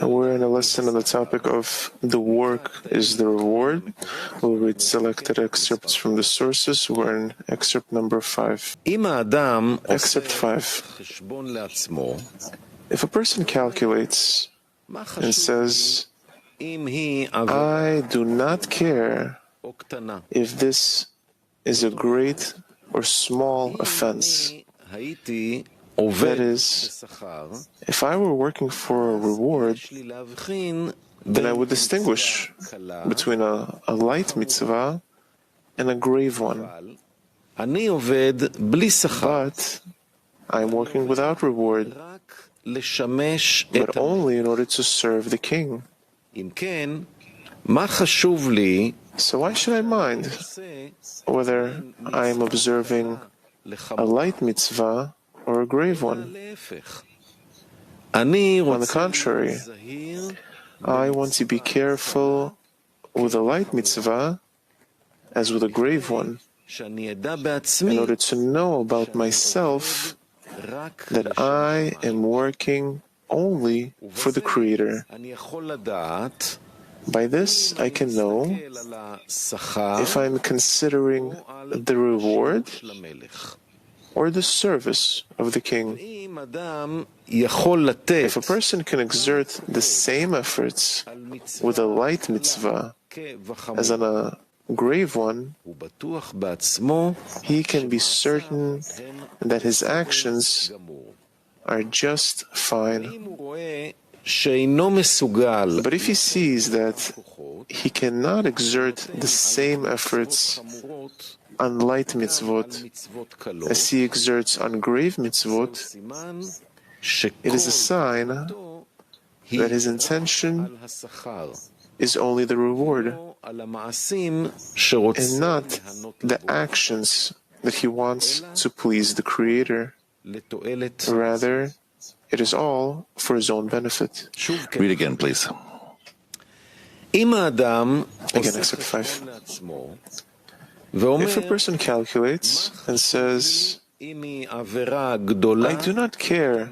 and we're in a lesson on the topic of the work is the reward. We'll read selected excerpts from the sources. We're in excerpt number 5. Excerpt 5. If a person calculates and says, I do not care if this is a great or small offense. That is, if I were working for a reward, then I would distinguish between a light mitzvah and a grave one. But I'm working without reward, but only in order to serve the king. So why should I mind whether I am observing a light mitzvah or a grave one? On the contrary, I want to be careful with a light mitzvah as with a grave one, in order to know about myself that I am working only for the Creator. By this, I can know if I am considering the reward or the service of the king. If a person can exert the same efforts with a light mitzvah as on a grave one, he can be certain that his actions are just fine. But if he sees that he cannot exert the same efforts on light mitzvot as he exerts on grave mitzvot, it is a sign that his intention is only the reward and not the actions that he wants to please the Creator. Rather, it is all for his own benefit. Read again, please. Again, excerpt 5. If a person calculates and says, I do not care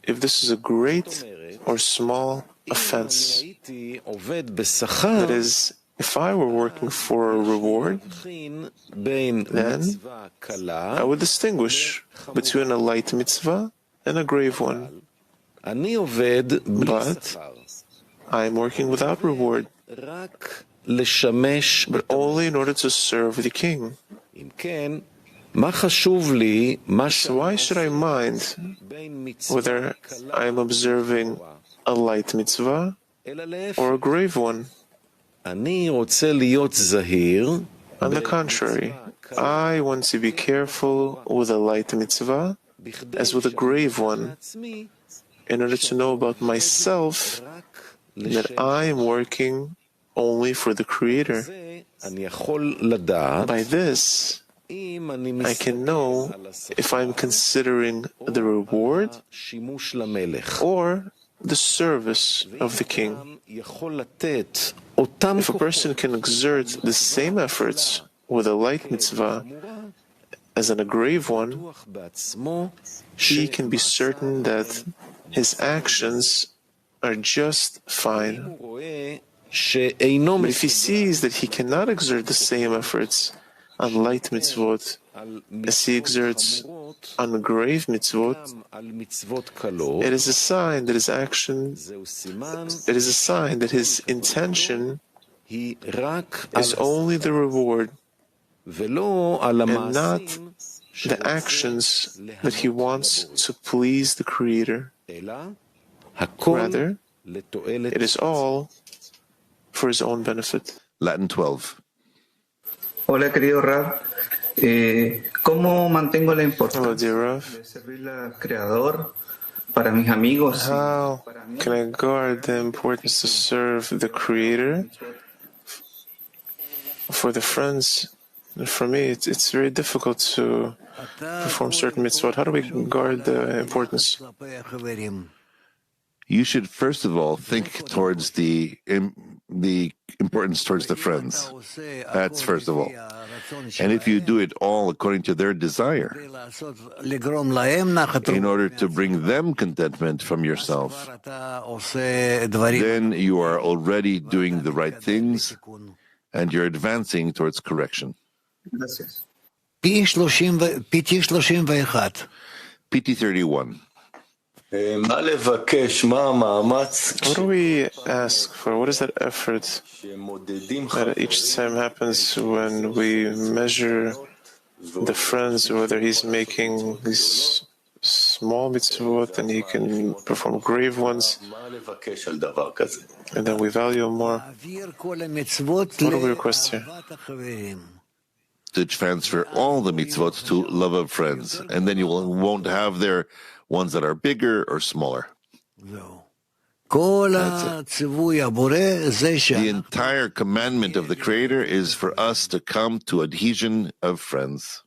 if this is a great or small offense. That is, if I were working for a reward, then I would distinguish between a light mitzvah and a grave one. But I am working without reward, but only in order to serve the king. So why should I mind whether I am observing a light mitzvah or a grave one? On the contrary, I want to be careful with a light mitzvah as with a grave one, in order to know about myself that I am working only for the Creator. By this, I can know if I am considering the reward or the service of the king. If a person can exert the same efforts with a light mitzvah as in a grave one, he can be certain that his actions are just fine. But if he sees that he cannot exert the same efforts on light mitzvot as he exerts on grave mitzvot, it is a sign that his his intention is only the reward and not the actions that he wants to please the Creator. Rather, it is all for his own benefit. Latin 12. Hola, querido Rab. ¿Cómo mantengo la importancia Rav. de servir al Creador para mis amigos? How can I guard the importance to serve the Creator for the friends? And for me, it's very difficult to perform certain mitzvot. How do we guard the importance? You should first of all think towards the the importance towards the friends. That's first of all. And if you do it all according to their desire, in order to bring them contentment from yourself, then you are already doing the right things and you're advancing towards correction. PT 31. What do we ask for? What is that effort that each time happens when we measure the friends, whether he's making these small mitzvot and he can perform grave ones, and then we value him more? What do we request here? To transfer all the mitzvot to love of friends, and then you won't have their ones that are bigger or smaller. That's it. The entire commandment of the Creator is for us to come to adhesion of friends.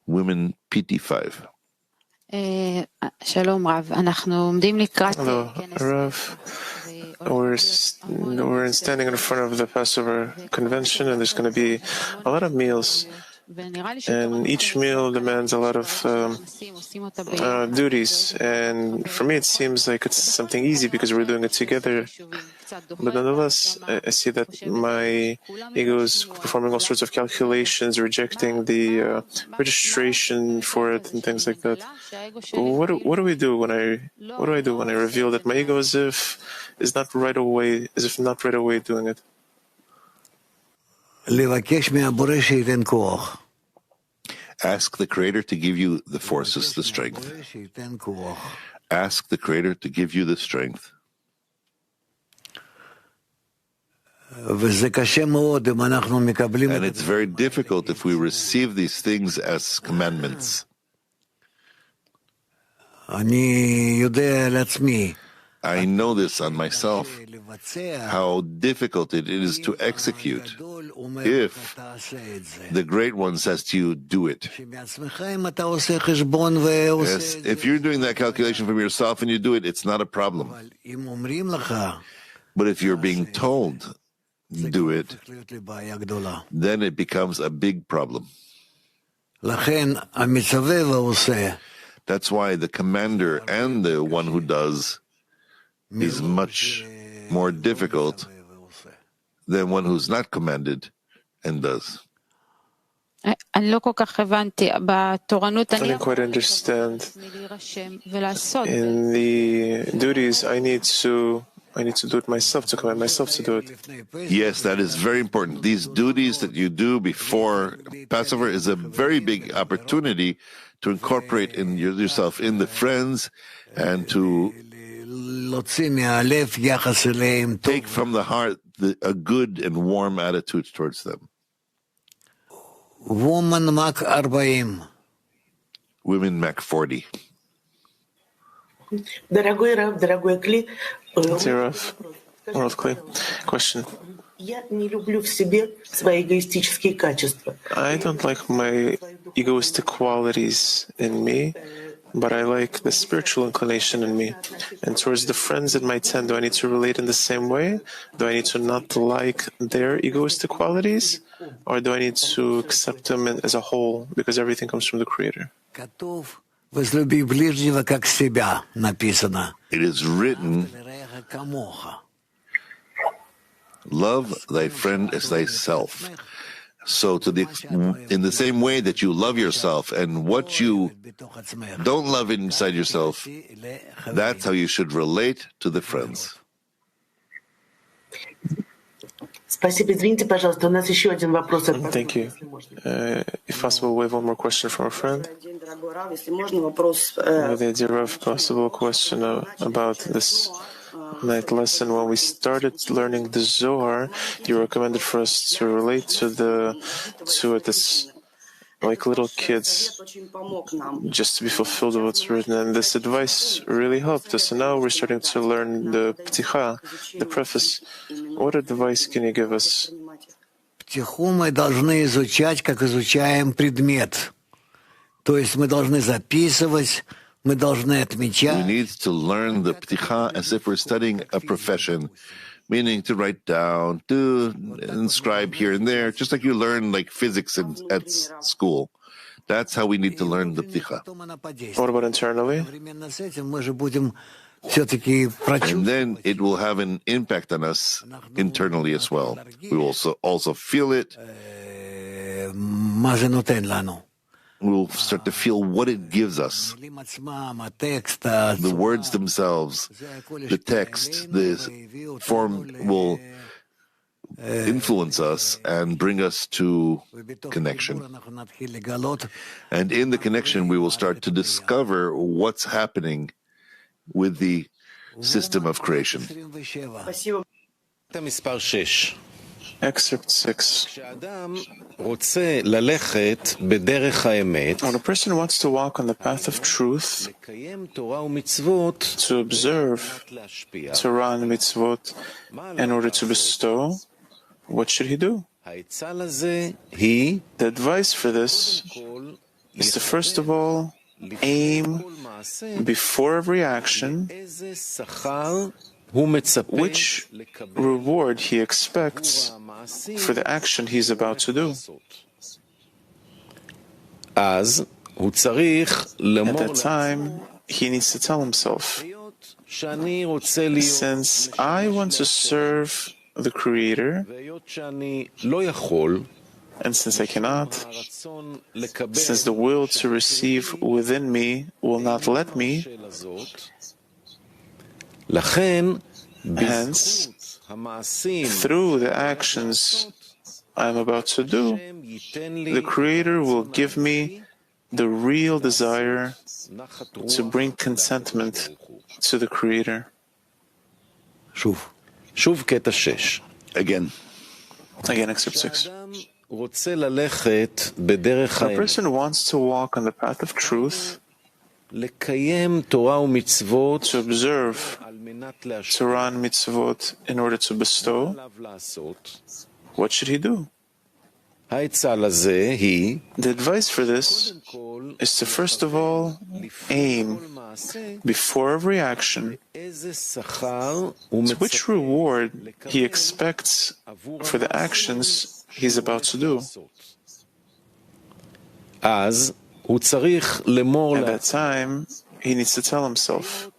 Women PT 5. Hello, Rav. We're standing in front of the Passover convention, and there's going to be a lot of meals. And each meal demands a lot of duties. And for me, it seems like it's something easy because we're doing it together. But nonetheless, I see that my ego is performing all sorts of calculations, rejecting the registration for it and things like that. What do we do when I reveal that my ego is not right away doing it? Ask the Creator to give you the forces, the strength. Ask the Creator to give you the strength. And it's very difficult if we receive these things as commandments. I know this on myself, how difficult it is to execute if the Great One says to you, do it. Yes, if you're doing that calculation from yourself and you do it, it's not a problem. But if you're being told, do it, then it becomes a big problem. That's why the commander and the one who does is much more difficult than one who's not commanded and does. I didn't quite understand. In the duties, I need to do it myself, to command myself to do it. Yes, that is very important. These duties that you do before Passover is a very big opportunity to incorporate in yourself in the friends and to take from the heart a good and warm attitude towards them. Woman Mac 40. Women Mac 40. Dear Rav, question. I don't like my egoistic qualities in me, but I like the spiritual inclination in me. And towards the friends in my tent, do I need to relate in the same way? Do I need to not like their egoistic qualities? Or do I need to accept them as a whole, because everything comes from the Creator? It is written, love thy friend as thyself. So in the same way that you love yourself and what you don't love inside yourself, that's how you should relate to the friends. Thank you. If possible, we have one more question from a friend. Dear Rav, possible question about this night lesson. When we started learning the Zohar, you recommended for us to relate to it as like little kids, just to be fulfilled with what's written. And this advice really helped us. And now we're starting to learn the Pticha, the preface. What advice can you give us? Птиху мы должны изучать, как изучаем предмет. То есть мы должны записывать, Мы должны We отмечать, need to learn the pticha as if we're studying a profession, meaning to write down, to inscribe here and there, just like you learn like physics at school. That's how we need to learn the pticha. What about internally? одновременно с этим мы же будем все-таки And прочувствовать. then it will have an impact on us internally as well. We will also feel it. מה זה נותן לנו. We'll start to feel what it gives us. המילים עצמם, הטקסט, The words themselves, the text, the form will influence us and bring us to connection. And in the connection, we will start to discover what's happening with the system of creation. Excerpt 6. כשאדם רוצה ללכת בדרך האמת, When a person wants to walk on the path of truth, לקיים תורה ומצוות, to observe להשפיע. Torah and mitzvot in order to bestow, what should he do? העצה לזה היא The advice for this is to first of all aim before every action איזה שכר הוא מצפה which לקבל reward he expects for the action he's about to do. אז הוא צריך At לאמור that time, he needs to tell himself, להיות שאני רוצה להיות, since I want to serve the Creator, והיות שאני לא יכול, and since I cannot, הרצון לקבל since the will to receive within me will not let me, של הזאת, לכן hence, בזכות המעשים through the actions I'm about to do, השם ייתן לי the Creator will give me the real desire נחת to רוח bring contentment to the Creator. שוב קטע 6. Again, Again, excerpt 6. כשאדם רוצה ללכת בדרך When a האמת, person wants to walk on the path of truth, לקיים תורה ומצוות to observe על מנת להשפיע Torah and mitzvot in order to bestow, עליו לעשות, what should he do? העצה לזה היא The advice for this כל is to first of all aim כל מעשה before every action איזה שכר הוא to which מצפה reward he expects for the actions he's about to do. אז הוא צריך לאמור At לה that time, he needs to tell himself,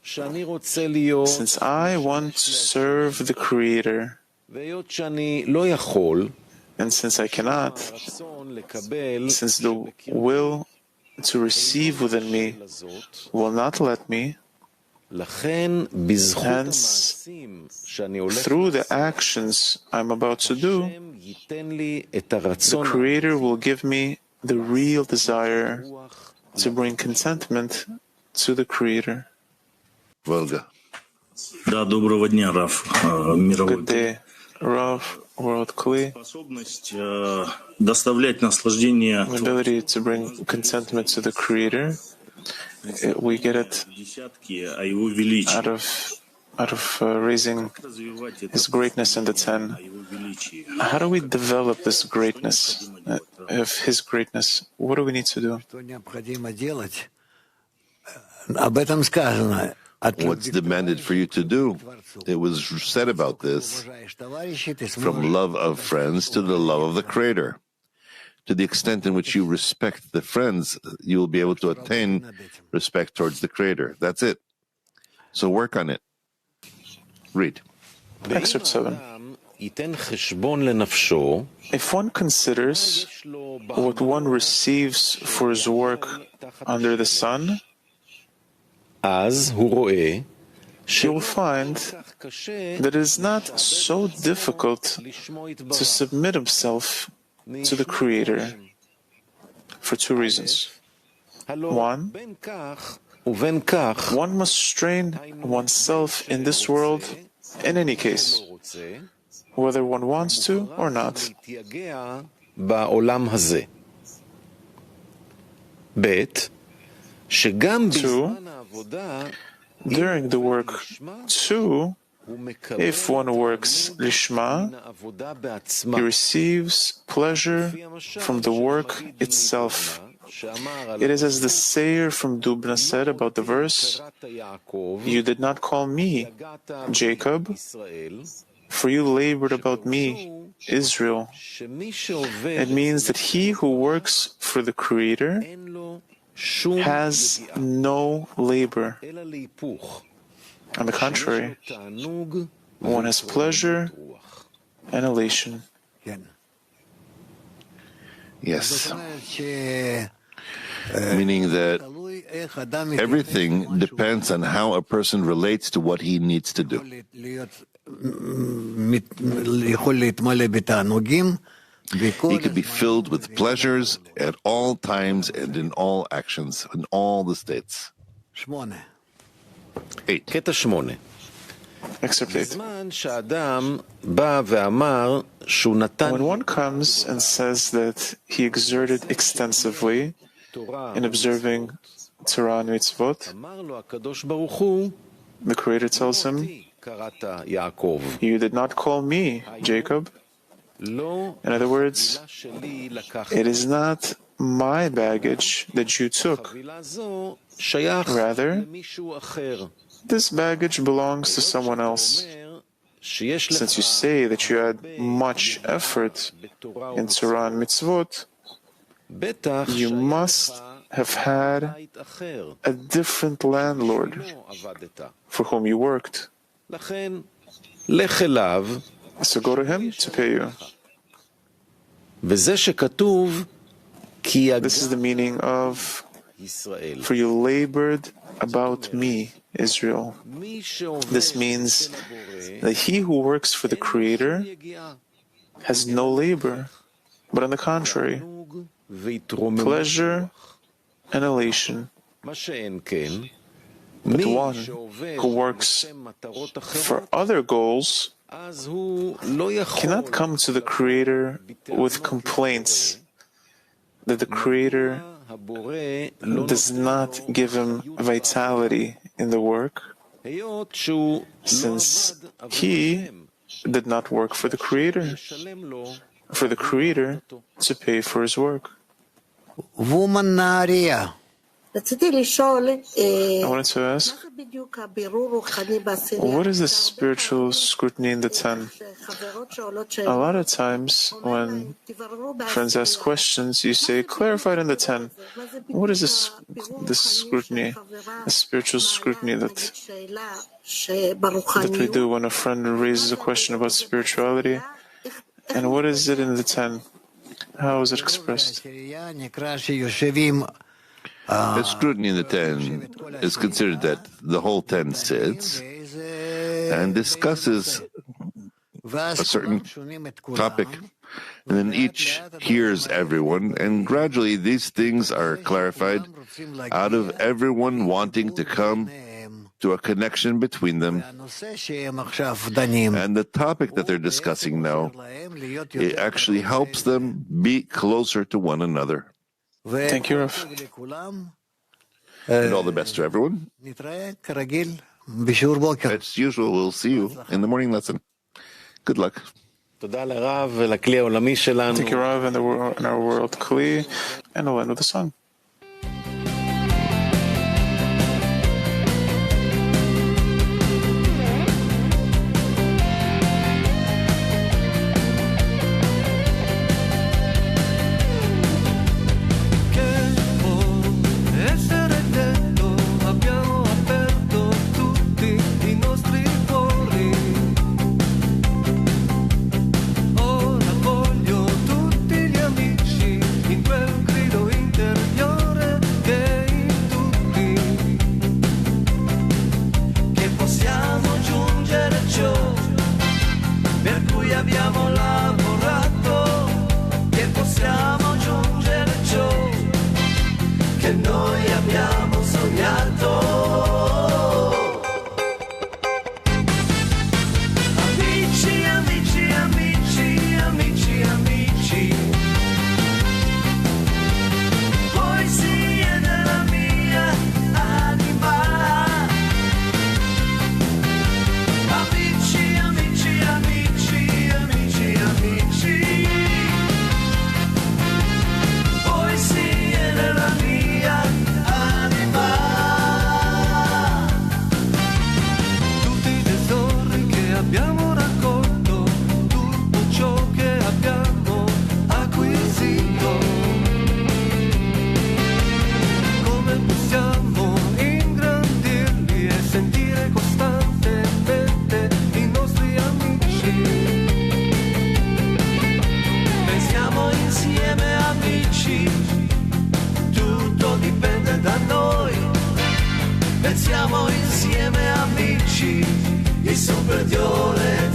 שאני רוצה להיות since I want to serve the Creator, והיות שאני לא יכול and since I cannot, הרצון לקבל since the will to receive within me will not let me, לכן בזכות hence, המעשים שאני הולך through the actions I'm about to do, השם ייתן לי את the הרצון Creator will give me the real desire הרוח to bring contentment to the Creator. Volga. Да, доброго дня, Раф. Мировой Good day, Rav, World Kli. способность доставлять наслаждение The ability to bring contentment to the Creator, we get it десятки, а его величие. out of raising Развивать это His greatness in the 10. его величие. How do we develop this greatness of His greatness? What do we need to do? Что необходимо делать? Об этом сказано. What's demanded for you to do? It was said about this, Уважаешь товарищей, ты from сможешь love of friends to the love of the Creator. To the extent in which you respect the friends, you will be able to attain respect towards the Creator. That's it. So work on it. Read. Excerpt 7. האדם ייתן חשבון לנפשו, If one considers what one receives for his work under the sun, אז הוא רואה he will find כך קשה that it is not so difficult לשמוע את to submit himself to the Creator for two reasons. הלא One, בין כך ובין כך one must strain oneself in this world in any case, לא רוצה whether one wants to or not. להתייגע בעולם הזה. ב' שגם בזמן העבודה During the work, too, If one works lishma, he receives pleasure from the work itself. It is as the sayer from Dubna said about the verse, "You did not call me Jacob, for you labored about me, Israel." It means that he who works for the Creator has no labor. On the contrary, one has pleasure and elation. Yes. Meaning that everything depends on how a person relates to what he needs to do. He could be filled with pleasures at all times and in all actions, in all the states. 8. קטע 8. Excerpt 8. בזמן שאדם בא ואמר שהוא נתן When one comes and says that he exerted extensively in observing Torah and mitzvot, אמר לו הקדוש ברוך הוא, the Creator tells him, קראת יעקב. "You did not call me Jacob." לא, In other words, חבילה שלי לקחת. it is not my baggage that you took. חבילה זו שייך Rather, למישהו אחר. this baggage belongs to someone else. שיש Since you לך say that you had much effort בתורה in Torah and mitzvot, בטח you שהיה must לך have had בית אחר, a different landlord לא עבדת. for whom you worked. לכן, לך אליו, So go to him to pay you. וזה שכתוב, כי This is the meaning of, ישראל. "For you labored about me, Israel." מי שעובד This means אצל הבורא, that he who works for the Creator יגיע has no labor, but on the contrary, תענוג והתרוממות pleasure רוח. and elation. מה שאין כן, But מי one שעובד who works לשם מטרות for אחרות, other goals אז הוא לא יכול cannot come to the Creator with complaints that the Creator הבורא לא does not give him vitality in the work, היות שהוא לא since עבד עבור he השם, did not work for the Creator, לשלם לו for the Creator to pay for his work. Woman נהריה. רציתי לשאול, I wanted to מה ask, זה בדיוק הבירור רוחני בעשירייה? what is the spiritual scrutiny in the 10? חברות שואלות A שאלות. lot of times when תבררו friends ask בעשירייה. questions, you say, clarify it in the 10. מה זה בדיוק What is this הבירור scrutiny, רוחני שחברה a spiritual scrutiny מעלה, that נגיד, שאלה that we do when a friend raises a question about spirituality? And what is it in the 10? How is it expressed? נקרא שיושבים The scrutiny in the 10 is considered that the whole 10 sits and discusses a certain topic, and then each hears everyone, and gradually these things are clarified out of everyone wanting to come to a connection between them. And the topic that they're discussing now, it actually helps them be closer to one another. Thank you, Rav. And all the best to everyone. As usual, we'll see you in the morning lesson. Good luck. תודה לרב ולכלי העולמי שלנו. Thank you, Rav, and our world Kli, and we'll end with a song. Amici pensiamo insieme amici, il super Dio le